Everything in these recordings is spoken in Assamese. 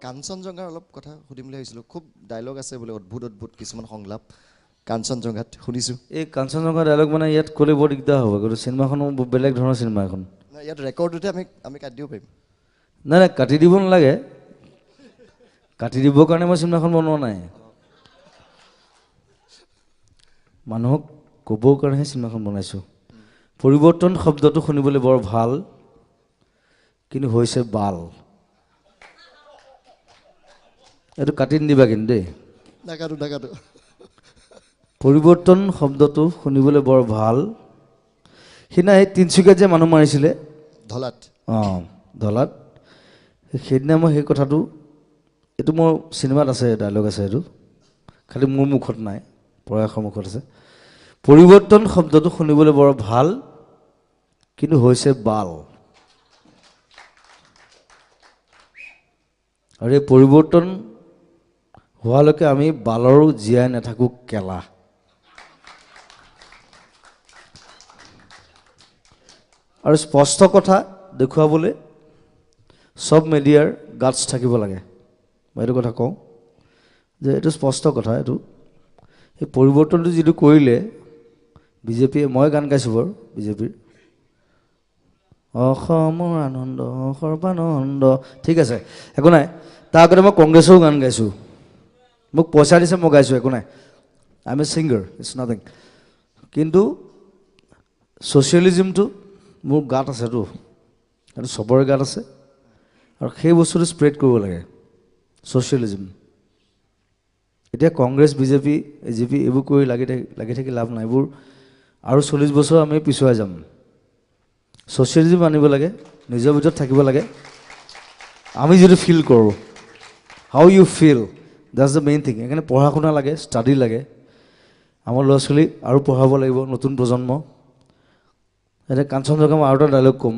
কাঞ্চনজংঘাৰ অলপ কথা সুধিম বুলি ভাবিছিলোঁ। খুব ডায়লগ আছে বোলে, অদ্ভুত অদ্ভুত কিছুমান সংলাপ কাঞ্চনজংঘাত শুনিছোঁ। এই কাঞ্চনজংঘা ডায়লগ মানে ইয়াত ক'লে বৰ দিগদাৰ হ'ব, কিন্তু চিনেমাখনো বেলেগ ধৰণৰ চিনেমা এখন। ইয়াত ৰেকৰ্ডতে আমি কাটি দিব পাৰিম। নাই নাই, কাটি দিব নালাগে। কাটি দিবৰ কাৰণে মই চিনেমাখন বনোৱা নাই, মানুহক ক'বৰ কাৰণেহে চিনেমাখন বনাইছোঁ। পৰিৱৰ্তন শব্দটো শুনিবলৈ বৰ ভাল, কিন্তু হৈছে বাল। এইটো কাটি নিদিবা কিন্তু দেই। নাকাটো। পৰিৱৰ্তন শব্দটো শুনিবলৈ বৰ ভাল। সিদিনা এই তিনিচুকীয়াত যে মানুহ মাৰিছিলে ধলাত, ধলাত, সেইদিনা মই সেই কথাটো, এইটো মোৰ চিনেমাত আছে, ডায়লগ আছে, এইটো খালি মোৰ মুখত নাই, প্ৰয়াসৰ মুখত আছে। পৰিৱৰ্তন শব্দটো শুনিবলৈ বৰ ভাল, কিন্তু হৈছে বাল। আৰু এই পৰিৱৰ্তন হোৱালৈকে আমি বালৰো জীয়াই নাথাকোঁ কেলা। আৰু স্পষ্ট কথা দেখুৱাবলৈ চব মিডিয়াৰ গাটছ থাকিব লাগে। মই এইটো কথা কওঁ যে এইটো স্পষ্ট কথা। এইটো এই পৰিৱৰ্তনটো যিটো কৰিলে বিজেপিয়ে, মই গান গাইছোঁ বাৰু বিজেপিৰ, অসমৰ আনন্দ সৰ্বানন্দ, ঠিক আছে, একো নাই। তাৰ আগতে মই কংগ্ৰেছৰো গান গাইছোঁ, মোক পইচা দিছে, মই গাইছোঁ, একো নাই। I am a singer, it's nothing. কিন্তু ছ'চিয়েলিজিমটো মোৰ গাত আছেতো, সেইটো চবৰে গাত আছে, আৰু সেই বস্তুটো স্প্ৰেড কৰিব লাগে, ছ'চিয়েলিজিম। এতিয়া কংগ্ৰেছ, বিজেপি, এজিপি এইবোৰ কৰি লাগি থাকি লাভ নাই। এইবোৰ আৰু 40 বছৰ আমি পিছুৱাই যাম। ছ'চিয়েলিজিম আনিব লাগে, নিজৰ ভিতৰত থাকিব লাগে। আমি যিটো ফিল কৰোঁ, how you feel, that's the main thing. সেইকাৰণে পঢ়া শুনা লাগে, ষ্টাডি লাগে। আমাৰ ল'ৰা ছোৱালী আৰু পঢ়াব লাগিব, নতুন প্ৰজন্ম। এতিয়া কাঞ্চনজংঘা মই আৰু এটা ডায়লগ ক'ম,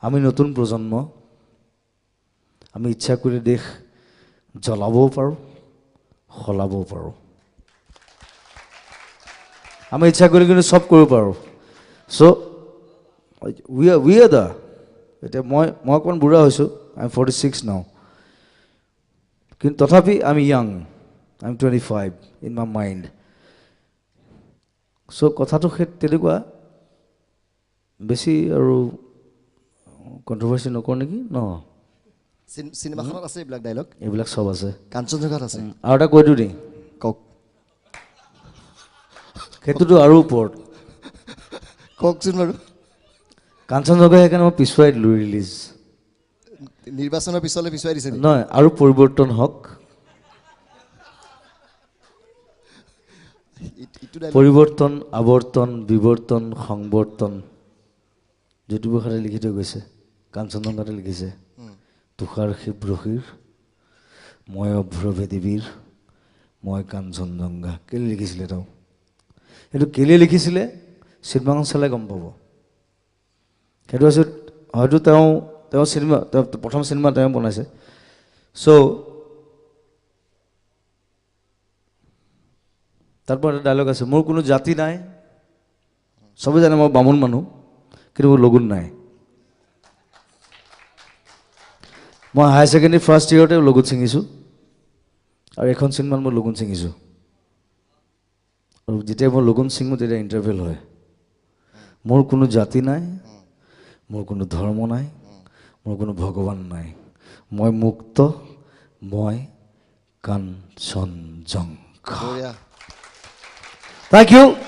আমি নতুন প্ৰজন্ম, আমি ইচ্ছা কৰি দেশ জ্বলাবও পাৰোঁ, সলাবও পাৰোঁ। আমি ইচ্ছা কৰি কিন্তু চব কৰিব পাৰোঁ। চ' উই আৰ দ্য, এতিয়া মই অকণমান বুঢ়া হৈছোঁ, আই এম 46 নাও, কিন্তু তথাপি I am young, I am 25 in my mind. চ' কথাটো সেই তেনেকুৱা, বেছি আৰু কণ্ট্ৰভাৰ্চি নকৰোঁ নেকি ন? চিনেমাখনত আছে এইবিলাক ডায়লগ, এইবিলাক চব আছে, কাঞ্চনজংঘাত আছে। আৰু এটা কৈ দিওঁ নি? কওক। সেইটোতো আৰু ওপৰত। কওকচোন বাৰু। কাঞ্চনজংঘা সেইকাৰণে মই পিছুৱাই দিলোঁ ৰিলিজ। নিৰ্বাচনৰ পিছলৈ পিছুৱাই দিছে নেকি? নহয়, আৰু পৰিৱৰ্তন হওক। পৰিৱৰ্তন, আৱৰ্তন, বিৱৰ্তন, সংৱৰ্তন, জ্যোতিপ্ৰসাদে লিখি থৈ গৈছে, কাঞ্চনজংঘাতে লিখিছে। তুষাৰ শিৱৰশীৰ মই অভ্ৰভেদীবীৰ, মই কাঞ্চনজংঘা। কেলৈ লিখিছিলে তেওঁ? সেইটো কেলৈ লিখিছিলে চিনেমাখন চালে গম পাব। সেইটো হৈছে হয়তো তেওঁ চিনেমা, প্ৰথম চিনেমা তেওঁ বনাইছে। চ' তাৰপৰা এটা ডায়লগ আছে, মোৰ কোনো জাতি নাই, চবেই জানে মই বামুণ মানুহ, কিন্তু মোৰ লগুণ নাই। মই হায়াৰ ছেকেণ্ডেৰী ফাৰ্ষ্ট ইয়েৰতে লগুণ ছিঙিছোঁ, আৰু এখন চিনেমাত মই লগুণ ছিঙিছোঁ। আৰু যেতিয়া মই লগুণ ছিঙো তেতিয়া ইণ্টাৰভেল হয়। মোৰ কোনো জাতি নাই, মোৰ কোনো ধৰ্ম নাই, মোৰ কোনো ভগৱান নাই, মই মুক্ত, মই কাঞ্চনজংঘা। বঢ়িয়া। Thank you.